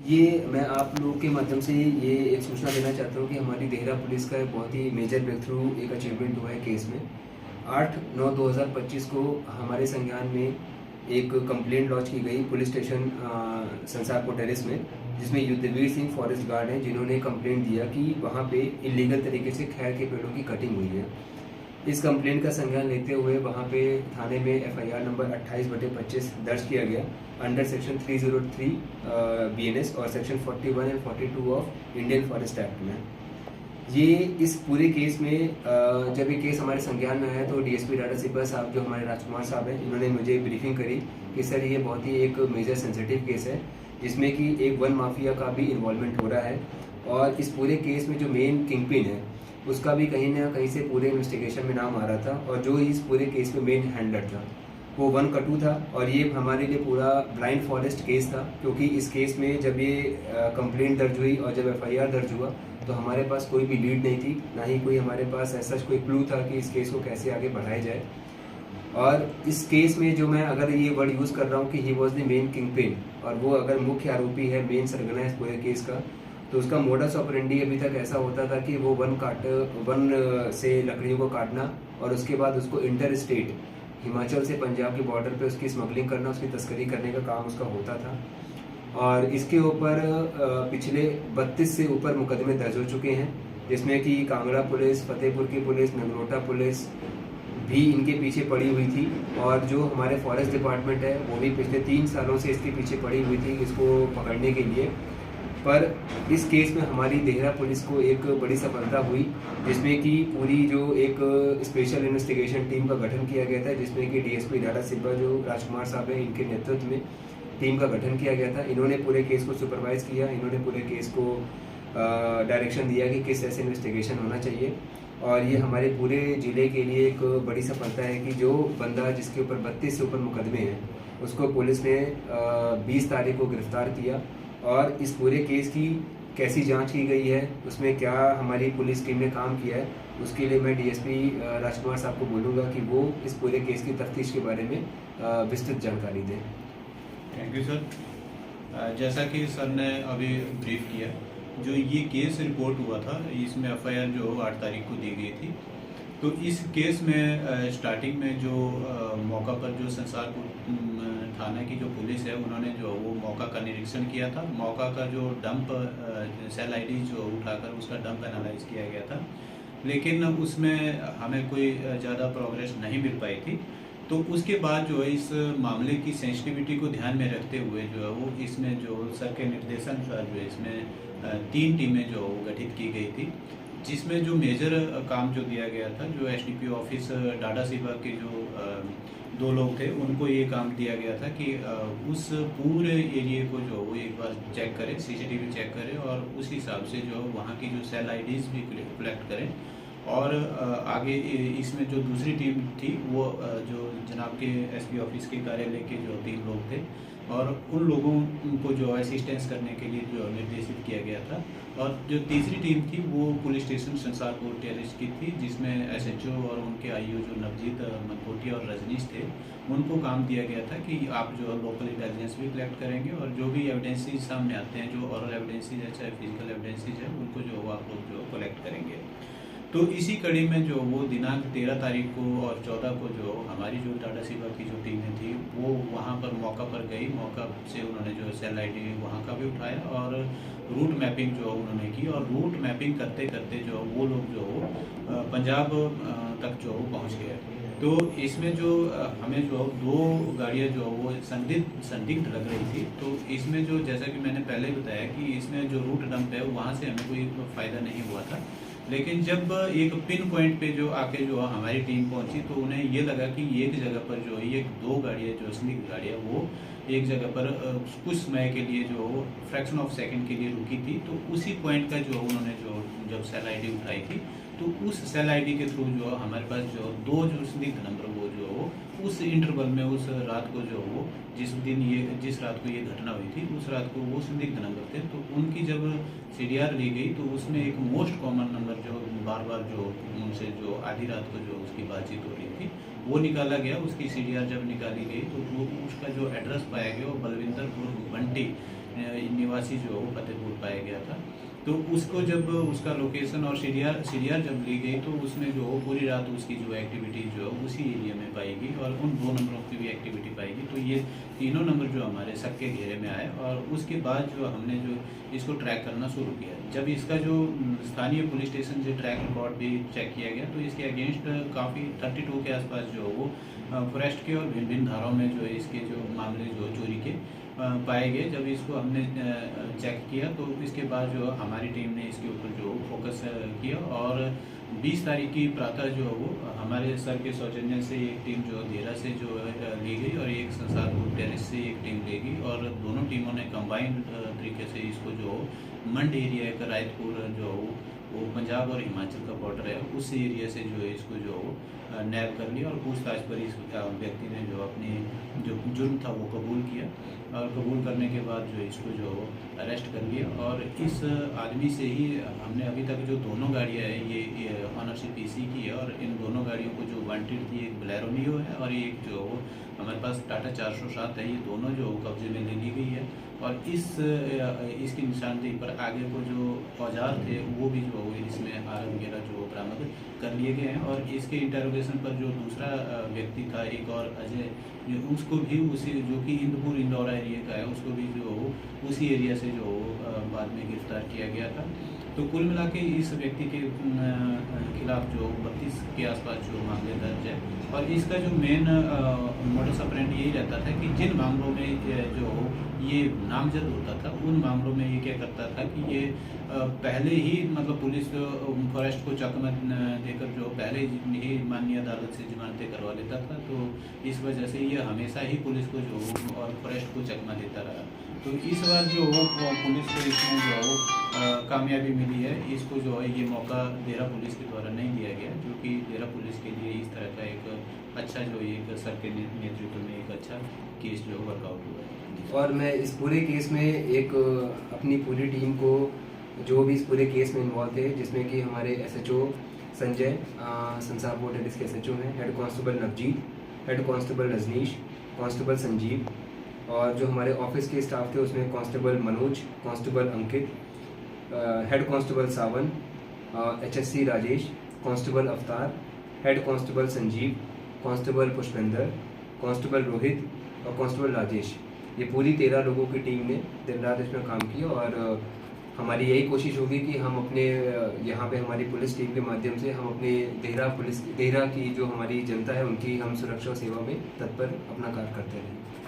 ये मैं आप लोगों के माध्यम से ये एक सूचना देना चाहता हूँ कि हमारी देहरा पुलिस का एक बहुत ही मेजर ब्रेक थ्रू एक अचीवमेंट हुआ है केस में। 8/9/2025 को हमारे संज्ञान में एक कंप्लेंट लॉन्च की गई पुलिस स्टेशन संसारपुर टेरेस में, जिसमें युद्धवीर सिंह फॉरेस्ट गार्ड हैं, जिन्होंने कंप्लेंट दिया कि वहाँ पे इलीगल तरीके से खैर के पेड़ों की कटिंग हुई है। इस कंप्लेंट का संज्ञान लेते हुए वहाँ पे थाने में एफआईआर नंबर 28/25 दर्ज किया गया अंडर सेक्शन 303 बीएनएस और section 41 and 42 of Indian forest act में। ये इस पूरे केस में जब ये केस हमारे संज्ञान में आया तो डीएसपी डाटा सिब्बा साहब, जो हमारे राजकुमार साहब हैं, इन्होंने मुझे ब्रीफिंग करी कि सर ये बहुत ही एक मेजर सेंसिटिव केस है, जिसमें कि एक वन माफिया का भी इन्वॉल्वमेंट हो रहा है और इस पूरे केस में जो मेन किंगपिन है उसका भी कहीं ना कहीं से पूरे इन्वेस्टिगेशन में नाम आ रहा था, और जो इस पूरे केस में मेन हैंडलर था वो वन कटू था। और ये हमारे लिए पूरा ब्लाइंड फॉरेस्ट केस था, क्योंकि इस केस में जब ये कंप्लेंट दर्ज हुई और जब एफआईआर दर्ज हुआ तो हमारे पास कोई भी लीड नहीं थी, ना ही कोई हमारे पास ऐसा कोई क्लू था कि इस केस को कैसे आगे बढ़ाया जाए। और इस केस में जो मैं अगर ये वर्ड यूज़ कर रहा हूँ कि he was the main kingpin, और वो अगर मुख्य आरोपी है, मेन सरगना है इस पूरे केस का, तो उसका मोडस ऑपरेंडी अभी तक ऐसा होता था कि वो वन से लकड़ियों को काटना और उसके बाद उसको इंटर स्टेट हिमाचल से पंजाब के बॉर्डर पे उसकी स्मगलिंग करना, उसकी तस्करी करने का काम उसका होता था। और इसके ऊपर पिछले 32 से ऊपर मुकदमे दर्ज हो चुके हैं, जिसमें कि कांगड़ा पुलिस, फतेहपुर की पुलिस, नगरोटा पुलिस भी इनके पीछे पड़ी हुई थी, और जो हमारे फॉरेस्ट डिपार्टमेंट है वो भी पिछले 3 सालों से इसके पीछे पड़ी हुई थी इसको पकड़ने के लिए। पर इस केस में हमारी देहरा पुलिस को एक बड़ी सफलता हुई, जिसमें कि पूरी जो एक स्पेशल इन्वेस्टिगेशन टीम का गठन किया गया था, जिसमें कि डीएसपी डाटा सिब्बा जो राजकुमार साहब हैं, इनके नेतृत्व में टीम का गठन किया गया था। इन्होंने पूरे केस को सुपरवाइज किया, इन्होंने पूरे केस को डायरेक्शन दिया कि किस ऐसे इन्वेस्टिगेशन होना चाहिए। और ये हमारे पूरे ज़िले के लिए एक बड़ी सफलता है कि जो बंदा जिसके ऊपर 32 से ऊपर मुकदमे हैं उसको पुलिस ने 20 तारीख को गिरफ्तार किया। और इस पूरे केस की कैसी जांच की गई है, उसमें क्या हमारी पुलिस टीम ने काम किया है, उसके लिए मैं डीएसपी राजकुमार साहब को बोलूँगा कि वो इस पूरे केस की तफ्तीश के बारे में विस्तृत जानकारी दें। Thank you sir. जैसा कि सर ने अभी ब्रीफ किया, जो ये केस रिपोर्ट हुआ था इसमें एफआईआर जो 8 तारीख को दी गई थी, तो इस केस में स्टार्टिंग में जो मौका पर जो संसारपुर थाना की जो पुलिस है उन्होंने जो वो मौका का निरीक्षण किया था। मौका का जो डंप सेल आईडी जो उठाकर उसका डंप एनालाइज किया गया था, लेकिन उसमें हमें कोई ज़्यादा प्रोग्रेस नहीं मिल पाई थी। तो उसके बाद जो है इस मामले की सेंसिटिविटी को ध्यान में रखते हुए जो है वो इसमें जो सर के निर्देशन अनुसार जो है इसमें 3 टीमें जो गठित की गई थी, जिसमें जो मेजर काम जो दिया गया था, जो एसडीपी ऑफिस डाटा सिब्बा के जो 2 लोग थे उनको ये काम दिया गया था कि उस पूरे एरिया को जो वो एक बार चेक करें, सीसीटीवी चेक करें और उस हिसाब से जो वहाँ की जो सेल आईडीज भी कलेक्ट करें। और आगे इसमें जो दूसरी टीम थी वो जो जनाब के एसपी ऑफिस के कार्यालय के जो 3 लोग थे और उन लोगों को जो असिस्टेंस करने के लिए जो निर्देशित किया गया था। और जो तीसरी टीम थी वो पुलिस स्टेशन संसारपुर टेरेस की थी, जिसमें एसएचओ और उनके आईओ जो नवजीत मनकोटिया और रजनीश थे, उनको काम दिया गया था कि आप जो लोकल इंटेलिजेंस भी कलेक्ट करेंगे और जो भी एविडेंसेज सामने आते हैं, जो ऑरल एविडेंसेज है चाहे फिजिकल एविडेंसेज है, उनको जो आप लोग जो कलेक्ट करेंगे। तो इसी कड़ी में जो वो दिनांक 13 तारीख को और 14 को जो हमारी जो टाटा सिब्बा की जो टीमें थी वो वहाँ पर मौका पर गई। मौका से उन्होंने जो सेल आईडी वहाँ का भी उठाया और रूट मैपिंग जो उन्होंने की, और रूट मैपिंग करते करते जो वो लोग जो पंजाब तक जो पहुँच गए। तो इसमें जो हमें जो 2 गाड़ियाँ जो वो संदिग्ध लग रही थी, तो इसमें जो जैसा कि मैंने पहले बताया कि इसमें जो रूट डंप है वहाँ से हमें कोई फ़ायदा नहीं हुआ था। लेकिन जब एक पिन पॉइंट पे जो आके जो हमारी टीम पहुंची तो उन्हें ये लगा कि एक जगह पर जो ये 2 गाड़ियाँ जो संदिग्ध गाड़ियाँ वो एक जगह पर कुछ समय के लिए जो फ्रैक्शन ऑफ सेकंड के लिए रुकी थी। तो उसी पॉइंट का जो उन्होंने जो जब सेल आईडी उठाई थी तो उस सेल आईडी के थ्रू जो हमारे पास जो 2 जो संदिग्ध नंबर वो जो उस इंटरवल में उस रात को जो वो जिस रात को ये घटना हुई थी उस रात को वो संदिग्ध नंबर थे। तो उनकी जब सीडीआर ली गई तो उसमें एक मोस्ट कॉमन नंबर जो बार बार जो उनसे जो आधी रात को जो उसकी बातचीत हो रही थी वो निकाला गया। उसकी सीडीआर जब निकाली गई तो वो उसका जो एड्रेस पाया गया वो बलविंदर उर्फ बंटी निवासी जो है वो फतेहपुर पाया गया था। तो उसको जब उसका लोकेशन और सीडीआर जब ली गई तो उसमें जो हो पूरी रात उसकी जो एक्टिविटी जो है उसी एरिया में पाएगी और उन 2 नंबरों की भी एक्टिविटी पाएगी। तो ये तीनों नंबर जो हमारे शक के घेरे में आए और उसके बाद जो हमने जो इसको ट्रैक करना शुरू किया। जब इसका जो स्थानीय पुलिस स्टेशन से ट्रैक रिकॉर्ड भी चेक किया गया तो इसके अगेंस्ट काफ़ी 32 के आसपास जो वो फॉरेस्ट के और भिन्न भिन्न धाराओं में जो है इसके जो मामले जो चोरी के पाए गए। जब इसको हमने चेक किया तो इसके बाद जो हमारी टीम ने इसके ऊपर जो फोकस किया और 20 तारीख की प्रातः जो वो हमारे सर के सौजन्य से एक टीम जो देहरा से जो ली गई और एक संसारपुर टेरिस से एक टीम ली गई और दोनों टीमों ने कंबाइंड तरीके से इसको जो मंड एरिया का रायतपुर जो वो पंजाब और हिमाचल का बॉर्डर है उस एरिया से जो है इसको जो नैब कर लिया और पूछताछ पर इस व्यक्ति ने जो अपनी जो जुर्म था वो कबूल किया और कबूल करने के बाद जो इसको जो अरेस्ट कर लिया। और इस आदमी से ही हमने अभी तक जो दोनों गाड़ियाँ हैं ये ऑनरशिप इसी की है और इन दोनों गाड़ियों को जो वांटेड थी एक बोलेरो नियो है और एक जो हमारे पास टाटा 407 है। ये दोनों जो कब्जे में ले ली गई है और इसकी निशानदेही पर आगे को जो औजार थे वो भी जो इसमें आर वगैरह जो बरामद कर लिए गए हैं। और इसके इंटरोगेशन पर जो दूसरा व्यक्ति था एक और अजय उसको भी उसी जो कि इंदपुर इंदौरा एरिया का है उसको भी जो उसी एरिया से जो बाद में गिरफ्तार किया गया था। तो कुल मिला के इस व्यक्ति के खिलाफ जो 32 के आसपास जो मामले दर्ज है और इसका जो मेन मोडस ऑपरेंडी यही रहता था कि जिन मामलों में जो ये नामजद होता था उन मामलों में ये क्या करता था कि ये पहले ही मतलब पुलिस फॉरेस्ट को चकमा देकर जो पहले ही माननीय अदालत से जमानतें करवा लेता था। तो इस वजह से ये हमेशा ही पुलिस को जो और फॉरेस्ट को चकमा देता रहा। तो इस बार जो पुलिस को इसमें जो कामयाबी मिली है इसको जो है ये मौका देहरा पुलिस के द्वारा नहीं दिया गया जो कि देहरा पुलिस के लिए इस तरह का एक अच्छा जो एक सर के नेतृत्व में एक अच्छा केस जो वर्कआउट हुआ है। और मैं इस पूरे केस में एक अपनी पूरी टीम को जो भी इस पूरे केस में इन्वॉल्व थे जिसमें कि हमारे एसएचओ संजय संसारपुर टेरिस के एसएचओ हैं, head constable Navjeet, head constable Rajneesh, constable Sanjeev और जो हमारे ऑफिस के स्टाफ थे उसमें constable Manoj, constable Ankit, head constable Sawan, HSC Rajesh, constable Avtar, head constable Sanjeev, constable Pushpendra, constable Rohit और कांस्टेबल राजेश। ये पूरी 13 लोगों की टीम ने दिन रात इसमें काम किया और हमारी यही कोशिश होगी कि हम अपने यहाँ पे हमारी पुलिस टीम के माध्यम से हम अपने देहरा की जो हमारी जनता है उनकी हम सुरक्षा सेवा में तत्पर अपना कार्य करते रहें।